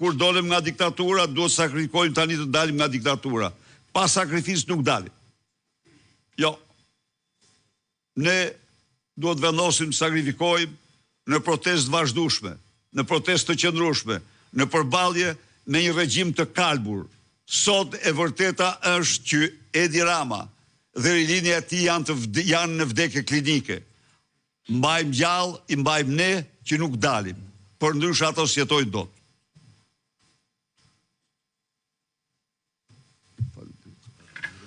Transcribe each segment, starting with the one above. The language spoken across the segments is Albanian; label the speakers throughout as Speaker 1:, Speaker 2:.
Speaker 1: kur dolem nga diktatura, duhet sakrifikojmë tani të dalim nga diktatura. Pa sakrificë nuk dalim. Jo. Ne duhet vendosim sakrifikojmë në protestë vazhdueshme, në protestë të qëndrueshme, në përballje me një regjim të kalbur. Sot e vërteta është që Edi Rama dhe rilinja e tij janë në vdekje klinike. Mbajmë gjallë, i mbajmë ne që nuk dalim, për ndryshe ato s'jetojnë dot.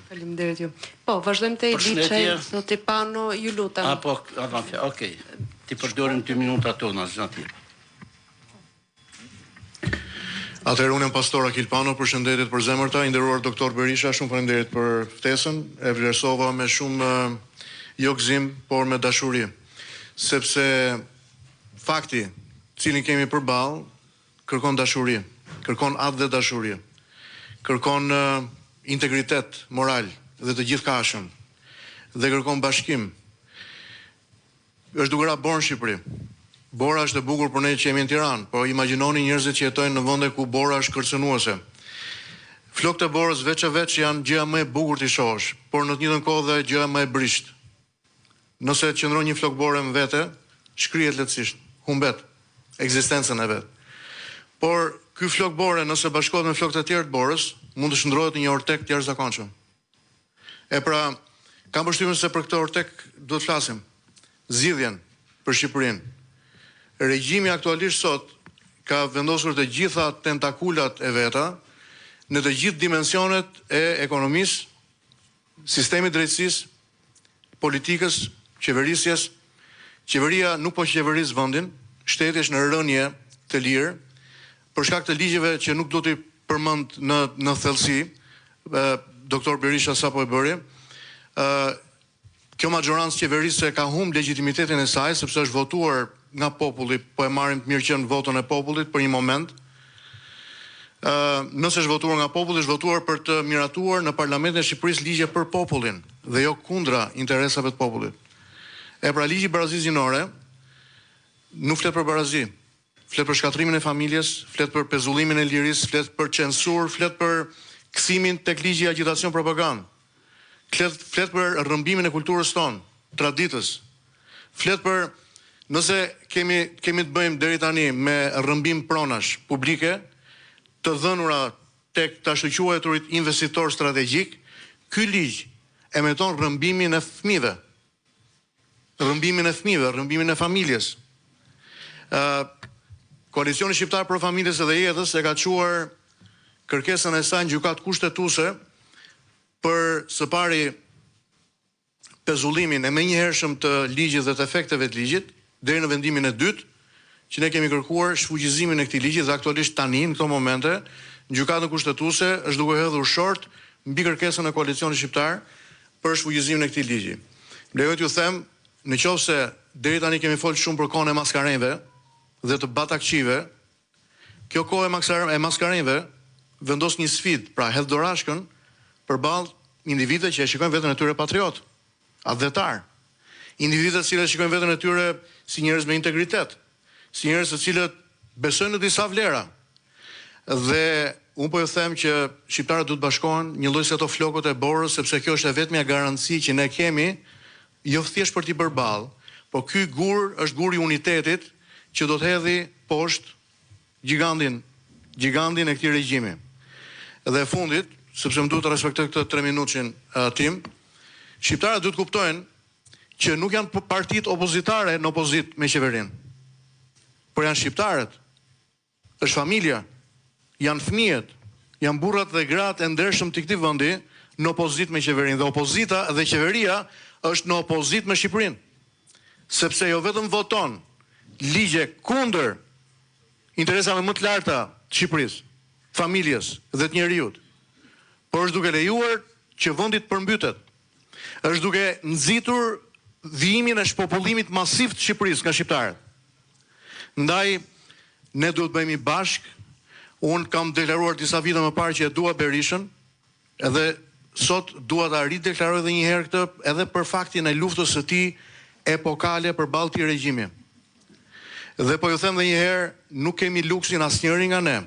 Speaker 2: Faleminderit ju. Po, vazhdojmë te Liçaj, zoti Pano, ju lutem.
Speaker 3: Po, okej. Ti përdorim 2 minuta tona, zoti.
Speaker 4: Atëherë unë jam pastor Akil Pano, përshëndetje për zemërta, i nderuar doktor Berisha, shumë faleminderit për ftesën, e vlerësova me shumë jo gëzim, por me dashuri, sepse fakti, cilin kemi përballë, kërkon dashuri, kërkon atë dhe dashuri, kërkon integritet moral dhe të gjithkashëm, dhe kërkon bashkim. Është duke ra borë në Shqipëri. Bora është e bukur për ne që jemi në Tiranë, por imagjinoni njerëzit që jetojnë në vende ku bora është kërcënuese. Flokët e borës veç janë gjëja më e bukur të shohësh, por në të njëjtën kohë dhe gjëja më e brisht. Nëse qëndron një flok bore në vete, shkrihet lehtësisht, humbet ekzistencën e vet. Por ky flok bore nëse bashkohet me flokët e tjerë të borës, mund të shndrohet në një ortek të jashtëzakonshëm. E pra, kam përshtypjen se për këtë ortek duhet flasim. Zgjidhjen për Shqipërinë. Regjimi aktualisht sot ka vendosur të gjitha tentakulat e veta në të gjithë dimensionet e ekonomisë, sistemit drejtësisë, politikës, qeverisjes. Qeveria nuk po qeveris vendin, shteti është në rënje të lirë, për shkak të ligjeve që nuk do t'i përmend në thellësi, doktor Berisha sapo e bëri. Kjo majorancë qeverisë ka humb legitimitetin e saj sepse është votuar nga populli, po e marrim të mirë qenë votën e popullit për një moment. Nëse është votuar nga populli, është votuar për të miratuar në Parlamentin e Shqipërisë ligje për popullin dhe jo kundra interesave të popullit. E pra ligji i barazisë gjinore nuk flet për barazi, flet për shkatrimin e familjes, flet për pezullimin e lirisë, flet për censur, flet për kthimin tek ligji i agitacion propagandë. Flet për rrëmbimin e kulturës tonë, traditës. Flet për nëse kemi të bëjmë deri tani me rrëmbim pronash publike, të dhënura tek të ashtuquajturit investitor strategjik, ky ligj emeton rrëmbimin e fëmijëve. Rrëmbimin e familjes. Koalicioni Shqiptar për Familjes dhe Jetës e ka quar kërkesën e saj në gjykatë kushtetuese për së pari pezullimin e menjëhershëm të ligjit dhe të efekteve të ligjit, deri në vendimin e dytë, që ne kemi kërkuar shfuqizimin e këtij ligji dhe aktualisht tani në këto momente, në gjykatën kushtetuese është duke hedhur short mbi kërkesën e koalicionit shqiptar për shfuqizimin e këtij ligji. Lejoj t'ju them, nëse deri tani kemi folur shumë për kohën e maskarenjve dhe të batakqive, kjo kohë e maskarenjve vendos një sfidë, pra hedh dorashkën përballë individëve që e shikojnë veten e tyre patriot, adhetar. Individët që shikojnë veten e tyre si njerëz me integritet, si njerëz të cilët besojnë në disa vlera. Dhe unë po ju them që shqiptarët duhet bashkohen një lloj se ato flokët e borës, sepse kjo është e vetmja garanci që ne kemi, jo thjesht për t'i bërë ballë, por ky gur është guri i unitetit që do të hedhë poshtë gigantin e këtij regjimi. Dhe fundit, sepse më duhet të respektoj këtë 3 minutin tim, shqiptarët duhet kuptojnë që nuk janë partitë opozitare në opozit me qeverinë, por janë shqiptarët, është familja, janë fëmijët, janë burrat dhe gratë e ndershëm të këtij vendi në opozit me qeverinë, dhe opozita dhe qeveria është në opozit me Shqipërinë, sepse jo vetëm voton ligje kundër interesave më të larta të Shqipërisë, familjes dhe të njerëzit, por është duke lejuar që vendi të përmbytet. Është duke nxitur vijimin e shpopullimit masiv të Shqipërisë nga shqiptarët. Ndaj ne duhet bëhemi bashkë. Unë kam deklaruar disa vite më parë që e dua Berishën, edhe sot dua ta rideklaroj edhe një herë këtë, edhe për faktin e luftës së tij epokale përballë këtij regjimi. Dhe po ju them edhe një herë, nuk kemi luksin asnjëri nga ne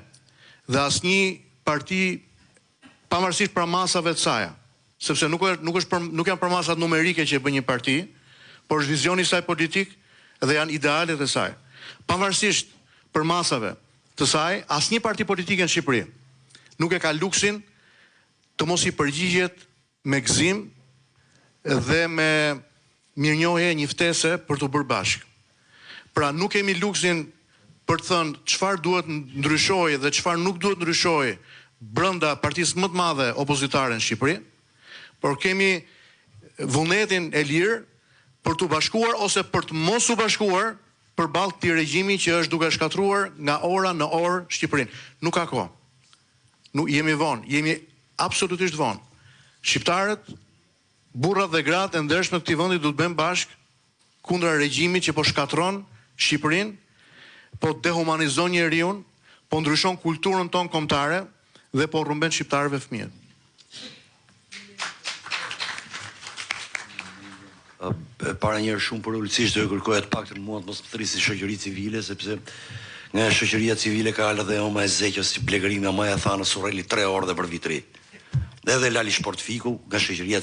Speaker 4: dhe asnjë parti pavarësisht për masave të saj, sepse nuk janë për masat numerike që e bën një parti, por është vizioni i saj politik dhe janë idealet e saj. Pavarësisht për masave të saj, asnjë parti politike në Shqipëri nuk e ka luksin të mos i përgjigjet me gëzim dhe me mirënjohje njiftese për të bërë bashkë. Pra nuk kemi luksin për të thënë çfarë duhet ndryshojë dhe çfarë nuk duhet ndryshojë brenda partisë më të madhe opozitare në Shqipëri, por kemi vullnetin e lirë për të bashkuar ose për të mos u bashkuar përballë këtij regjimi që është duke shkatruar nga ora në orë Shqipërinë. Nuk ka kohë. Nuk jemi vonë, jemi absolutisht vonë. Shqiptarët, burrat dhe gratë e ndershme të këtij vendi duhet të bëjmë bashkë kundra regjimit që po shkatron Shqipërinë, po dehumanizon njeriu, po ndryshon kulturën tonë kombëtare dhe po rrumben shqiptarëve fëmijët.
Speaker 5: Para njerë shumë përullisisht do e kërkoja të paktën mua të mos më thrisi shoqëri civile, sepse nga shoqëria civile ka alë dhe Oma e Zeqës si plegërimi a maja tha në Surreli 3 orë dhe për vitri. Edhe Lali Shportfiku nga shoqëria